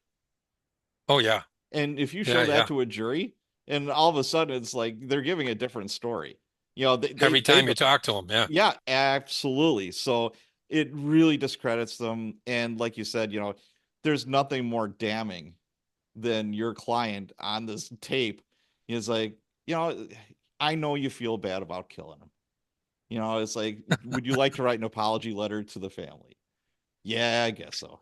Oh yeah, And if you show yeah, that yeah. to a jury, and all of a sudden it's like they're giving a different story. Every They time you talk to them, yeah. yeah, absolutely. So it really discredits them. And like you said, there's nothing more damning than your client on this tape is like, you know, I know you feel bad about killing him. It's like, would you like to write an apology letter to the family? Yeah, I guess so.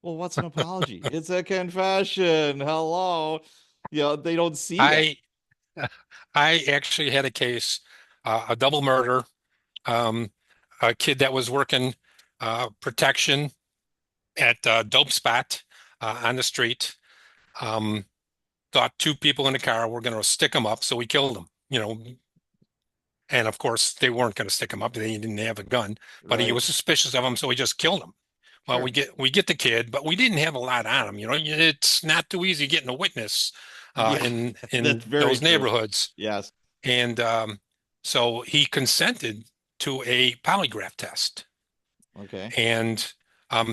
Well, what's an apology? It's a confession. Hello. They don't see that. I I actually had a case, a double murder, um, a kid that was working protection at dope spot on the street. Um, Thought two people in the car were going to stick him up, so we killed them. And of course they weren't going to stick him up. They didn't have a gun, but he Right. was suspicious of him, so we just killed him. Well, we Sure. get the kid, but we didn't have a lot on him. It's not too easy getting a witness Yeah, that's in very those true. neighborhoods. Yes. And so he consented to a polygraph test. Okay. And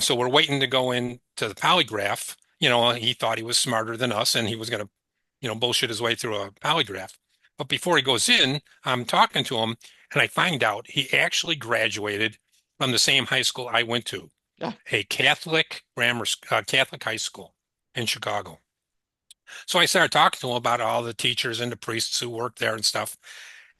so we're waiting to go in to the polygraph. He thought he was smarter than us and he was going to, bullshit his way through a polygraph. But before he goes in, I'm talking to him and I find out he actually graduated from the same high school I went to, Yeah. a Catholic high school in Chicago. So I started talking to him about all the teachers and the priests who worked there and stuff.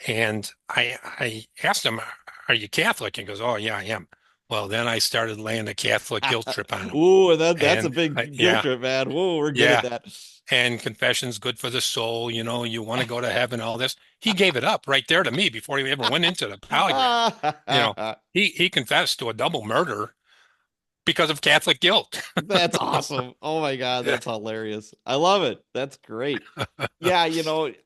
And I asked him, "Are you Catholic?" He goes, "Oh yeah, I am." Well, then I started laying a Catholic guilt trip on him. Ooh, that's a And big guilt yeah, trip, man. Whoa, we're good at yeah. that. And confession's good for the soul. You want to go to heaven, all this. He gave it up right there to me before he ever went into the polygraph. He confessed to a double murder because of Catholic guilt. That's awesome. Oh my God, Yeah, that's hilarious. I love it. That's great. Yeah,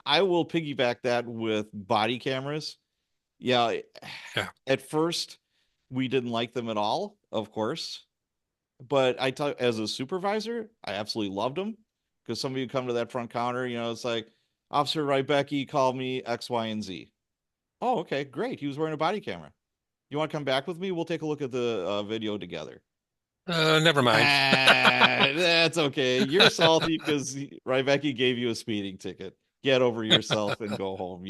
I will piggyback that with body cameras. Yeah, yeah, at first we didn't like them at all, of course. But I tell you, as a supervisor, I absolutely loved them because some of you come to that front counter, it's like, Officer Rybicki called me X, Y, and Z. Oh, okay, great. He was wearing a body camera. You want to come back with me? We'll take a look at the video together. never mind. That's okay. You're salty because Rybicki gave you a speeding ticket. Get over yourself and go home.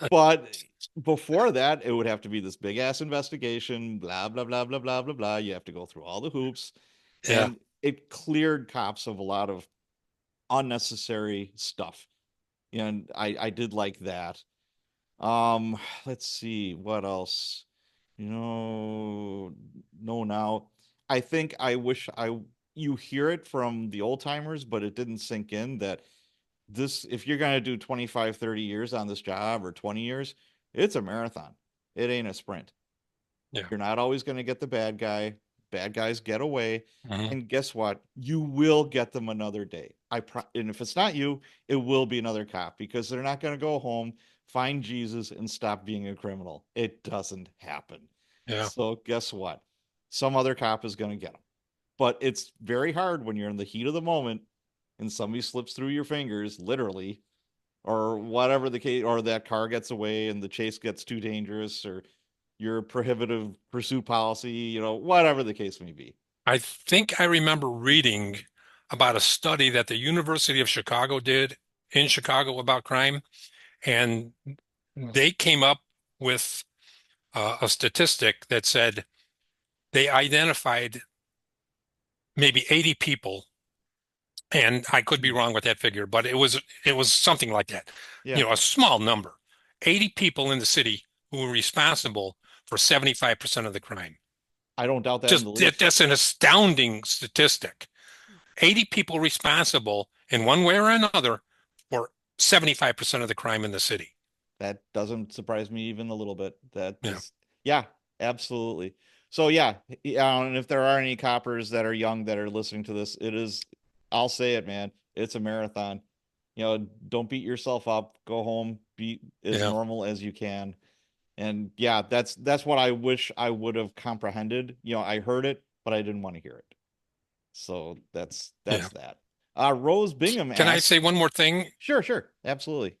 But before that, it would have to be this big ass investigation, blah, blah, blah, blah, blah, blah, blah. You have to go through all the hoops. Yeah, And it cleared cops of a lot of unnecessary stuff. And I did like that. Let's see what else. No, now I think I wish I you hear it from the old timers, but it didn't sink in that this if you're gonna do 25, 30 years on this job or 20 years, it's a marathon. It ain't a sprint. yeah. You're not always gonna get the bad guy. Bad guys get away. Mhm. And guess what? You will get them another day. And if it's not you, it will be another cop because they're not gonna go home, find Jesus, and stop being a criminal. It doesn't happen. Yeah. So guess what? Some other cop is gonna get them. But it's very hard when you're in the heat of the moment and somebody slips through your fingers, literally, or whatever the case, or that car gets away and the chase gets too dangerous, or your prohibitive pursuit policy, whatever the case may be. I think I remember reading about a study that the University of Chicago did in Chicago about crime, and they came up with a statistic that said they identified maybe 80 people, and I could be wrong with that figure, but it was something like that. Yeah. A small number, 80 people in the city who were responsible for 75% of the crime. I don't doubt that in the Just least. that's an astounding statistic. 80 people responsible in one way or another for 75% of the crime in the city. That doesn't surprise me even a little bit. That Yeah, just, yeah, absolutely. So yeah, yeah, and if there are any coppers that are young that are listening to this, it is, I'll say it, man, it's a marathon. Don't beat yourself up. Go home, be as yeah, normal as you can. And yeah, that's what I wish I would have comprehended. I heard it, but I didn't want to hear it. So that's yeah. that. Rose Bingham Can I asks, say one more thing? sure, sure, absolutely.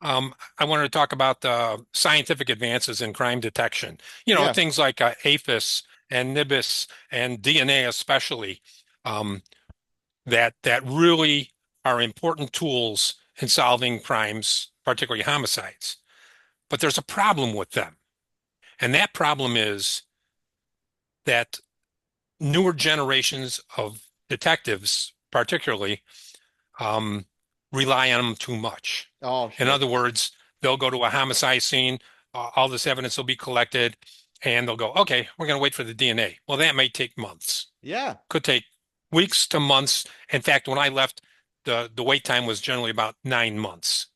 I wanted to talk about the scientific advances in crime detection. Yeah. Things like APHIS and NIBIS and DNA especially, um, that really are important tools in solving crimes, particularly homicides. But there's a problem with them. And that problem is that newer generations of detectives, particularly, um, rely on them too much. Oh, In yep. other words, they'll go to a homicide scene, all this evidence will be collected, and they'll go, okay, we're going to wait for the DNA. Well, that may take months, Yeah. could take weeks to months. In fact, when I left, the wait time was generally about 9 months.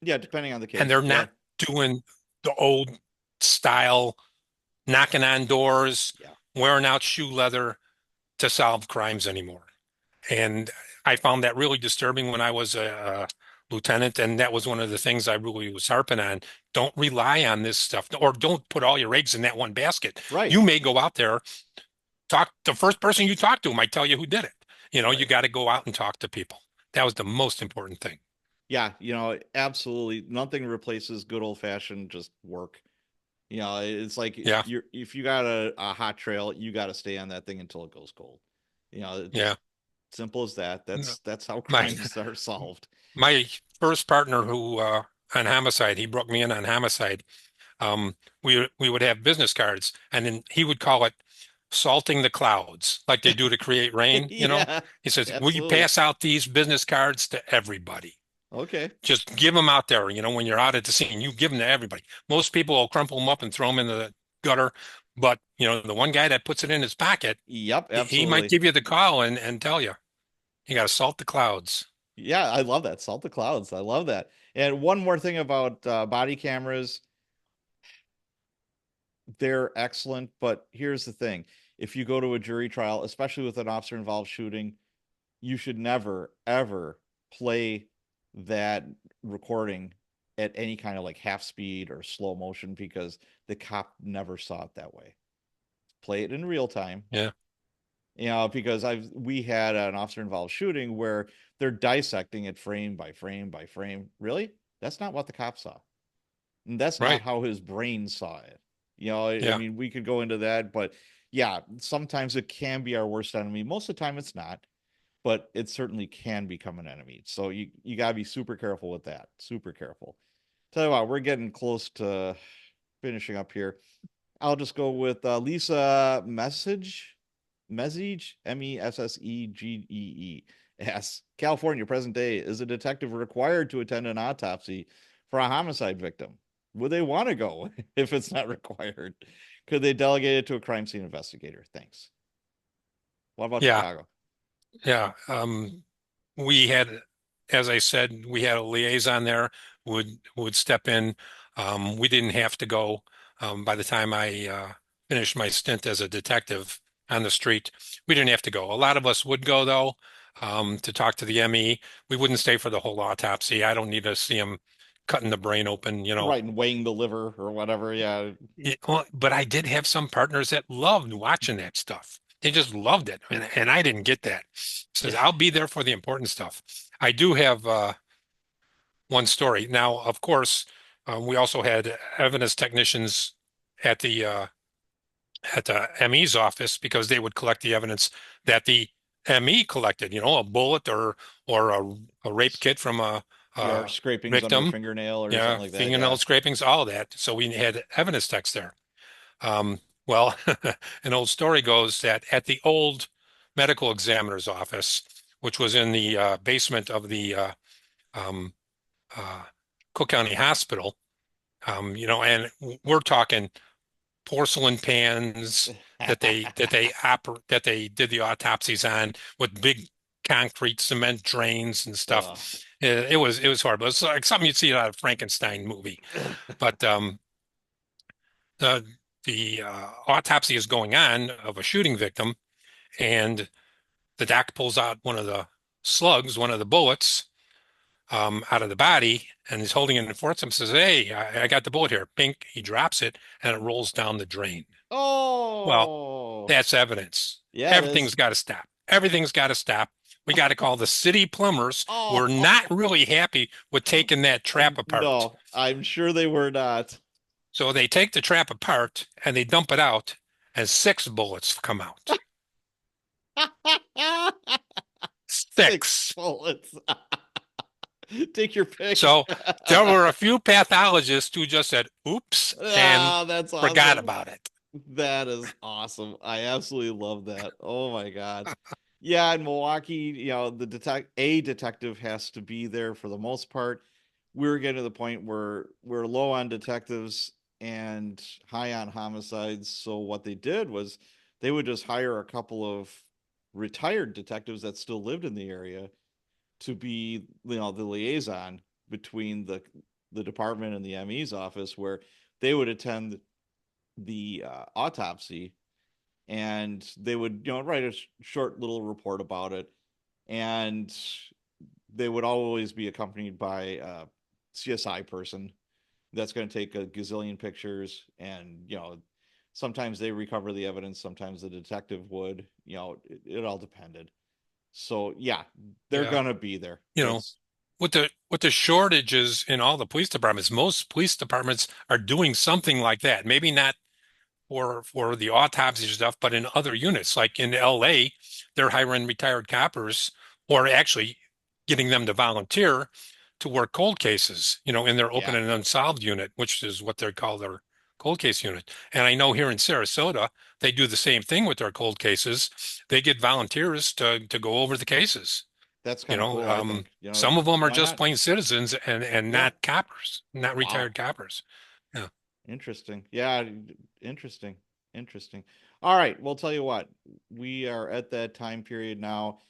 Yeah, depending on the And case. they're Yeah. not doing the old style, knocking on doors, Yeah. wearing out shoe leather to solve crimes anymore. And I found that really disturbing when I was a lieutenant. And that was one of the things I really was harping on. Don't rely on this stuff, or don't put all your eggs in that one basket. Right. You may go out there, talk, the first person you talk to might tell you who did it. You Right. got to go out and talk to people. That was the most important thing. Yeah, absolutely nothing replaces good old fashioned just work. It's like Yeah, if you got a hot trail, you got to stay on that thing until it goes cold. Just yeah. simple as that. No, That's how My crimes are solved. my first partner who on homicide, he broke me in on homicide. We would have business cards, and then he would call it salting the clouds, like they do to create rain. Yeah, He says, "Will you absolutely. pass out these business cards to everybody? Okay. Just give them out there. When you're out at the scene, you give them to everybody. Most people will crumple them up and throw them in the gutter, but the one guy that puts it in his pocket, Yep, he might absolutely. give you the call and tell you, you got to salt the clouds." Yeah, I love that. Salt the clouds. I love that. And one more thing about body cameras, they're excellent, but here's the thing. If you go to a jury trial, especially with an officer involved shooting, you should never ever play that recording at any kind of like half speed or slow motion because the cop never saw it that way. Play it in real time. Yeah, Because we had an officer involved shooting where they're dissecting it frame by frame by frame. Really? That's not what the cop saw. And that's not right. how his brain saw it. I Yeah, mean, we could go into that, but yeah, sometimes it can be our worst enemy. Most of the time it's not, but it certainly can become an enemy. So you got to be super careful with that. Super careful. Tell you what, we're getting close to finishing up here. I'll just go with Lisa Message, Messegee. Yes, California, present day. Is a detective required to attend an autopsy for a homicide victim? Would they want to go if it's not required? Could they delegate it to a crime scene investigator? Thanks. What about yeah, Chicago? yeah. We had, as I said, we had a liaison there would step in. We didn't have to go. By the time I finished my stint as a detective on the street, we didn't have to go. A lot of us would go though, to talk to the ME. We wouldn't stay for the whole autopsy. I don't need to see him cutting the brain open. Right, and weighing the liver or whatever. Yeah. Well, but I did have some partners that loved watching that stuff. They just loved it, and I didn't get that. Says I'll be there for the important stuff. I do have one story. Now, of course, we also had evidence technicians at the ME's office because they would collect the evidence that the ME collected. A bullet or a rape kit from Yeah, or a scrapings on your victim. fingernail or Yeah, something like that. fingernail Yeah. scrapings, all of that. So we had evidence techs there. Well, an old story goes that at the old medical examiner's office, which was in the basement of the um, uh, Cook County Hospital, and we're talking porcelain pans that they did the autopsies on with big concrete cement drains and stuff. Ugh. It was horrible. It's like something you'd see out of a Frankenstein movie. But the autopsy is going on of a shooting victim, and the doc pulls out one of the slugs, one of the bullets, out of the body, and he's holding it in front of him. Says, "Hey, I got the bullet here." Pink. He drops it, and it rolls down the drain. Well, Oh, that's evidence. yeah, it Everything's is. got to stop. Everything's got to stop. We got to call the city plumbers, who are Oh, not really happy with taking that trap apart. no, I'm sure they were not. So they take the trap apart and they dump it out, and six bullets come out. Six Six. bullets. Take your pick. So there were a few pathologists who just said, oops, and Ah, that's forgot awesome. about it. That is awesome. I absolutely love that. Oh my God. Yeah, in Milwaukee, a detective has to be there for the most part. We're getting to the point where we're low on detectives and high on homicides. So what they did was they would just hire a couple of retired detectives that still lived in the area to be, the liaison between the department and the ME's office, where they would attend the autopsy, and they would write a short little report about it, and they would always be accompanied by a CSI person that's going to take a gazillion pictures, and sometimes they recover the evidence, sometimes the detective would, it all depended. So yeah, they're Yeah. gonna be there. You know, It's with the shortages in all the police departments, most police departments are doing something like that. Maybe not for the autopsy stuff, but in other units, like in LA, they're hiring retired coppers, or actually getting them to volunteer to work cold cases, in their open yeah, and unsolved unit, which is what they call their cold case unit. And I know here in Sarasota, they do the same thing with their cold cases. They get volunteers to go over the cases. that's You kind of know, cool. I think some of them are why just not? plain citizens and Yeah. not coppers, not Wow. retired coppers. Yeah. Interesting. Yeah. Interesting. Interesting. All right. Well, tell you what, we are at that time period now.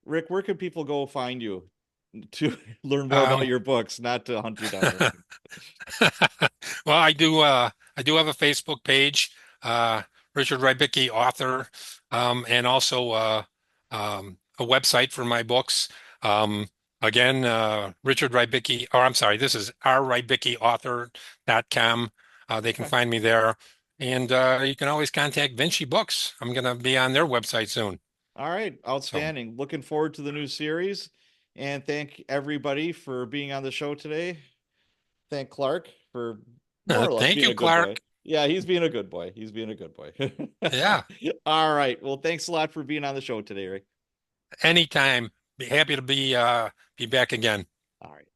Rick, where can people go find you to learn more about Um, your books, not to hunt you down or anything? Well, I do have a Facebook page, uh, Richard Rybicki, author, and also a website for my books. Again, Richard Rybicki, or I'm sorry, this is rrybickiauthor.com. They can Okay. find me there. And you can always contact Vinci Books. I'm going to be on their website soon. All right. So Outstanding. Looking forward to the new series. And thank everybody for being on the show today. Thank Clark for more or less thank being you, a good boy. Clark. Yeah, he's being a good boy. He's being a good boy. Yeah, All right. Well, thanks a lot for being on the show today, Rick. anytime. Be happy to be back again. All right.